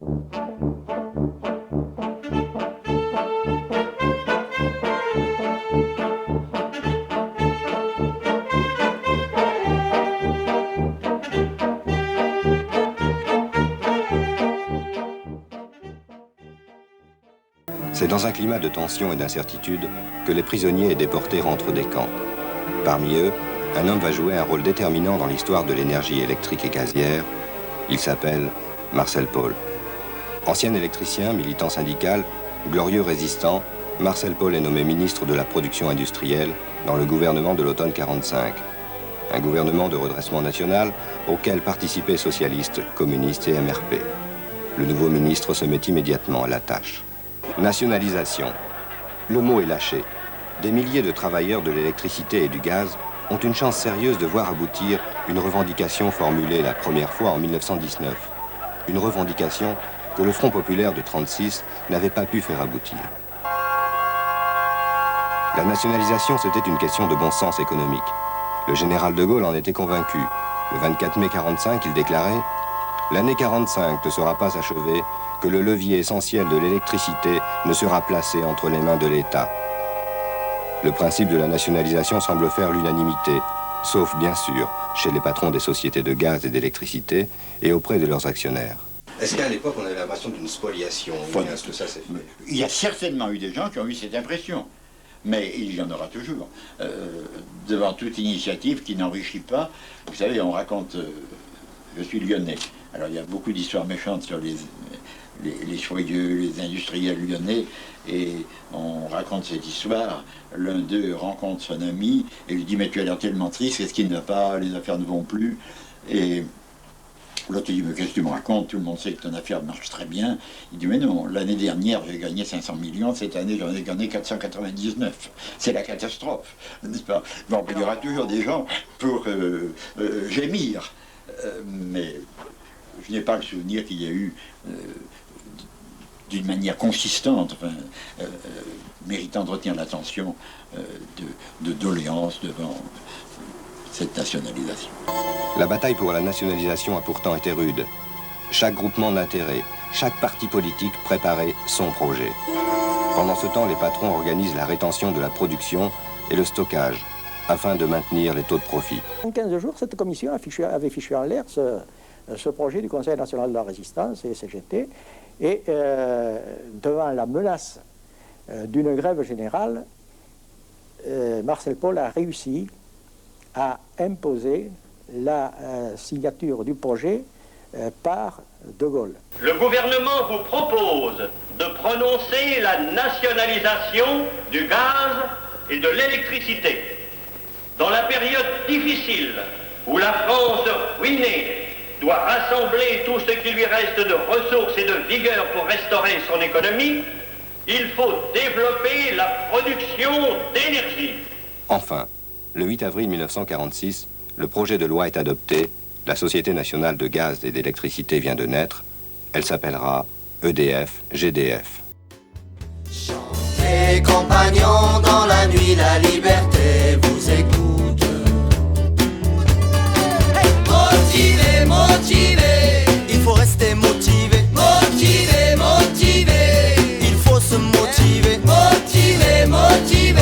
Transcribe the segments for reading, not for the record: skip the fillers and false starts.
C'est dans un climat de tension et d'incertitude que les prisonniers et déportés rentrent des camps. Parmi eux, un homme va jouer un rôle déterminant dans l'histoire de l'énergie électrique et gazière. Il s'appelle Marcel Paul. Ancien électricien, militant syndical, glorieux résistant, Marcel Paul est nommé ministre de la production industrielle dans le gouvernement de l'automne 45. Un gouvernement de redressement national auquel participaient socialistes, communistes et MRP. Le nouveau ministre se met immédiatement à la tâche. Nationalisation. Le mot est lâché. Des milliers de travailleurs de l'électricité et du gaz ont une chance sérieuse de voir aboutir une revendication formulée la première fois en 1919. Une revendication que le Front populaire de 1936 n'avait pas pu faire aboutir. La nationalisation, c'était une question de bon sens économique. Le général de Gaulle en était convaincu. Le 24 mai 1945, il déclarait « L'année 1945 ne sera pas achevée que le levier essentiel de l'électricité ne sera placé entre les mains de l'État. » Le principe de la nationalisation semble faire l'unanimité, sauf bien sûr chez les patrons des sociétés de gaz et d'électricité et auprès de leurs actionnaires. Est-ce qu'à l'époque on avait l'impression d'une spoliation? Est-ce que ça s'est fait? Il y a certainement eu des gens qui ont eu cette impression, mais il y en aura toujours. Devant toute initiative qui n'enrichit pas, vous savez, on raconte, je suis lyonnais, alors il y a beaucoup d'histoires méchantes sur les soyeux, les industriels lyonnais, et on raconte cette histoire. L'un d'eux rencontre son ami et lui dit « Mais tu as l'air tellement triste, qu'est-ce qui ne va pas, les affaires ne vont plus ?» Et l'autre dit « Mais qu'est-ce que tu me racontes? Tout le monde sait que ton affaire marche très bien. » Il dit « Mais non, l'année dernière j'ai gagné 500 millions, cette année j'en ai gagné 499. C'est la catastrophe, n'est-ce pas ?» Bon, il y aura toujours des gens pour gémir, mais je n'ai pas le souvenir qu'il y a eu d'une manière consistante, enfin, méritant de retenir l'attention, de doléances devant cette nationalisation. La bataille pour la nationalisation a pourtant été rude. Chaque groupement d'intérêt, chaque parti politique préparait son projet. Pendant ce temps, les patrons organisent la rétention de la production et le stockage, afin de maintenir les taux de profit. En 15 jours, cette commission avait fichu en l'air ce projet du Conseil national de la résistance et CGT, et devant la menace d'une grève générale, Marcel Paul a réussi à imposer la signature du projet par De Gaulle. Le gouvernement vous propose de prononcer la nationalisation du gaz et de l'électricité. Dans la période difficile où la France ruinée doit rassembler tout ce qui lui reste de ressources et de vigueur pour restaurer son économie, il faut développer la production d'énergie. Enfin, le 8 avril 1946, le projet de loi est adopté, la Société nationale de gaz et d'électricité vient de naître, elle s'appellera EDF-GDF. Chantez, compagnons, dans la nuit, la liberté vous écoute. Motivé, motivé, il faut rester motivé. Motivé, motivé, il faut se motiver. Motivé, motivé,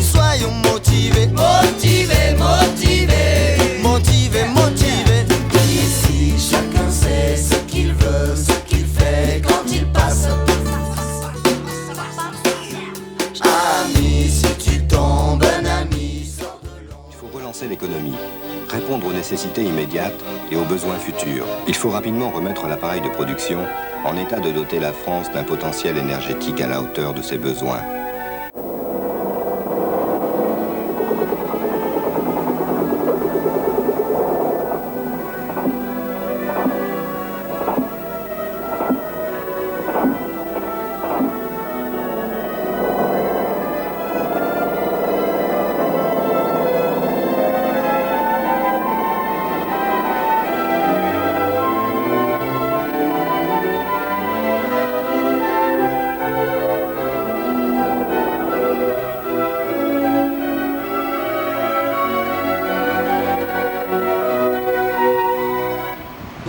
soyons motivés. Motivé, motivé, motivé, motivé. Ici, chacun sait ce qu'il veut, ce qu'il fait quand il passe. Ami, si tu tombes, un ami sort de l'ombre. Il faut relancer l'économie, répondre aux nécessités immédiates et aux besoins futurs. Il faut rapidement remettre l'appareil de production en état de doter la France d'un potentiel énergétique à la hauteur de ses besoins.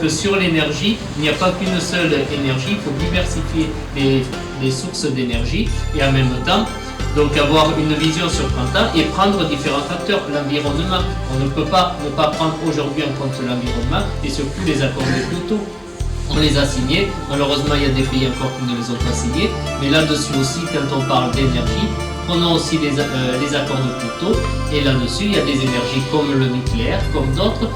que sur l'énergie, il n'y a pas qu'une seule énergie, il faut diversifier les sources d'énergie et en même temps, donc avoir une vision sur 30 ans et prendre différents facteurs. L'environnement, on ne peut pas ne pas prendre aujourd'hui en compte l'environnement et surtout les accords de Kyoto. On les a signés, malheureusement il y a des pays encore qui ne les ont pas signés, mais là-dessus aussi, quand on parle d'énergie, prenons aussi les accords de Kyoto, et là-dessus il y a des énergies comme le nucléaire, comme d'autres.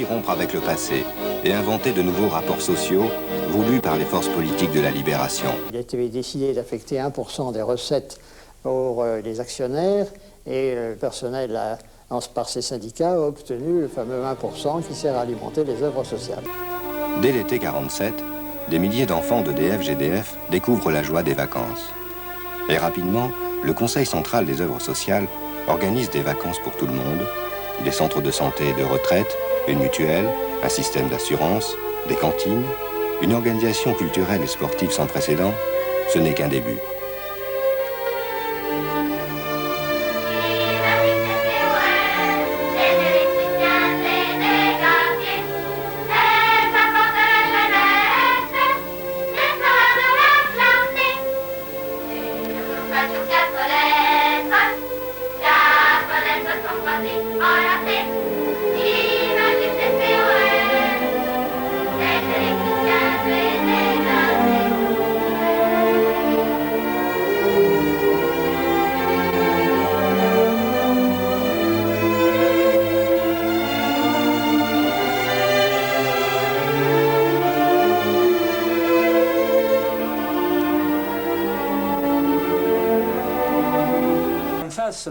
Rompre avec le passé et inventer de nouveaux rapports sociaux voulus par les forces politiques de la libération. Il a été décidé d'affecter 1% des recettes pour les actionnaires et le personnel par ces syndicats a obtenu le fameux 1% qui sert à alimenter les œuvres sociales. Dès l'été 47, des milliers d'enfants d'EDF-GDF découvrent la joie des vacances. Et rapidement, le Conseil central des œuvres sociales organise des vacances pour tout le monde, des centres de santé et de retraite, une mutuelle, un système d'assurance, des cantines, une organisation culturelle et sportive sans précédent, ce n'est qu'un début.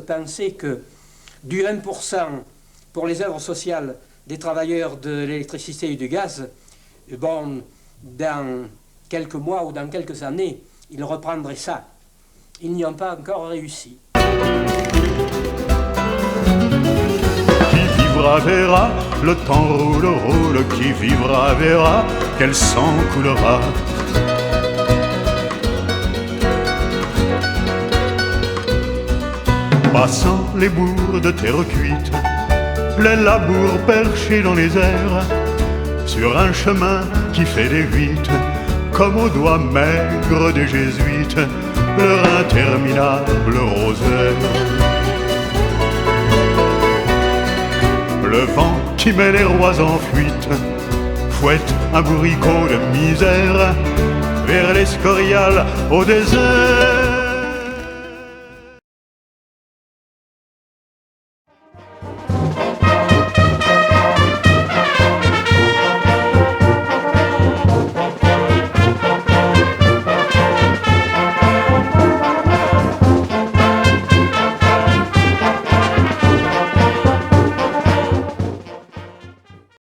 Penser que du 1% pour les œuvres sociales des travailleurs de l'électricité et du gaz, bon, dans quelques mois ou dans quelques années, ils reprendraient ça. Ils n'y ont pas encore réussi. Qui vivra verra, le temps roule, qui vivra verra, quel sang coulera. Passant les bourgs de terre cuite, les labours perchés dans les airs, sur un chemin qui fait des huit, comme aux doigts maigres des jésuites, leur interminable rosaire. Le vent qui met les rois en fuite fouette un bourricot de misère vers l'Escorial au désert.